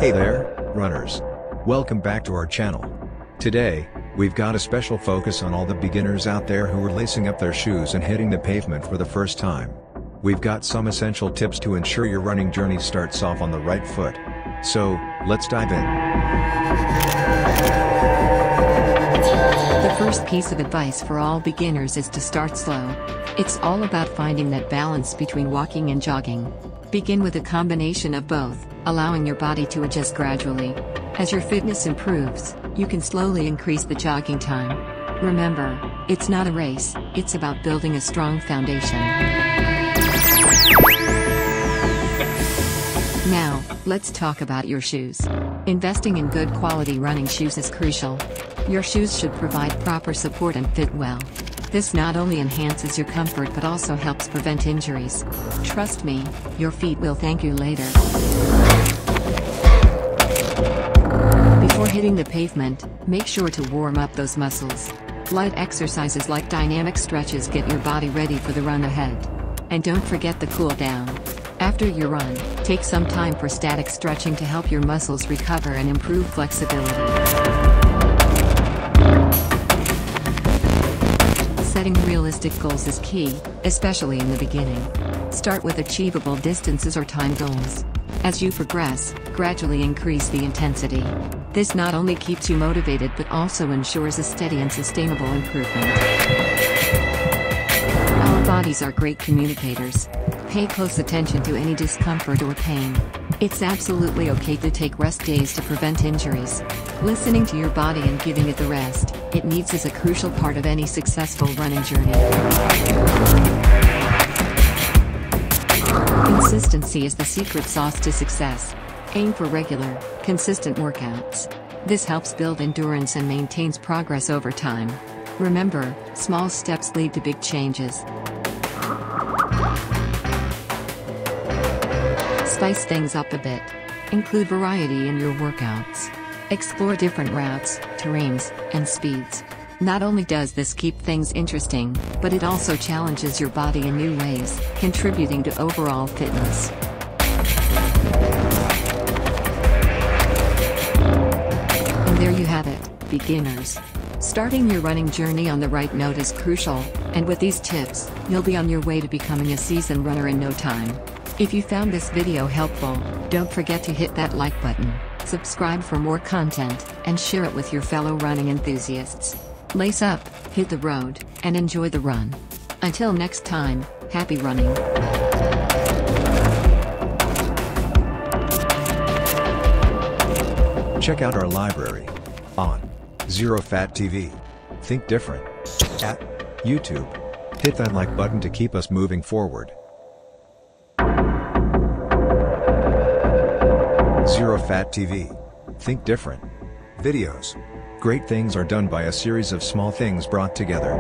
Hey there, runners. Welcome back to our channel. Today, we've got a special focus on all the beginners out there who are lacing up their shoes and hitting the pavement for the first time. We've got some essential tips to ensure your running journey starts off on the right foot. So, let's dive in. The first piece of advice for all beginners is to start slow. It's all about finding that balance between walking and jogging. Begin with a combination of both, allowing your body to adjust gradually. As your fitness improves, you can slowly increase the jogging time. Remember, it's not a race, it's about building a strong foundation. Now, let's talk about your shoes. Investing in good quality running shoes is crucial. Your shoes should provide proper support and fit well. This not only enhances your comfort but also helps prevent injuries. Trust me, your feet will thank you later. Before hitting the pavement, make sure to warm up those muscles. Light exercises like dynamic stretches get your body ready for the run ahead. And don't forget the cool down. After your run, take some time for static stretching to help your muscles recover and improve flexibility. Setting realistic goals is key, especially in the beginning. Start with achievable distances or time goals. As you progress, gradually increase the intensity. This not only keeps you motivated but also ensures a steady and sustainable improvement. Our bodies are great communicators. Pay close attention to any discomfort or pain. It's absolutely okay to take rest days to prevent injuries. Listening to your body and giving it the rest it needs is a crucial part of any successful running journey. Consistency is the secret sauce to success. Aim for regular, consistent workouts. This helps build endurance and maintains progress over time. Remember, small steps lead to big changes. Spice things up a bit. Include variety in your workouts. Explore different routes, terrains, and speeds. Not only does this keep things interesting, but it also challenges your body in new ways, contributing to overall fitness. And there you have it, beginners. Starting your running journey on the right note is crucial, and with these tips, you'll be on your way to becoming a seasoned runner in no time. If you found this video helpful, don't forget to hit that like button, subscribe for more content, and share it with your fellow running enthusiasts. Lace up, hit the road, and enjoy the run. Until next time, happy running. Check out our library on Zero Fat TV. Think different at YouTube. Hit that like button to keep us moving forward. Zero Fat TV. Think different. Videos. Great things are done by a series of small things brought together.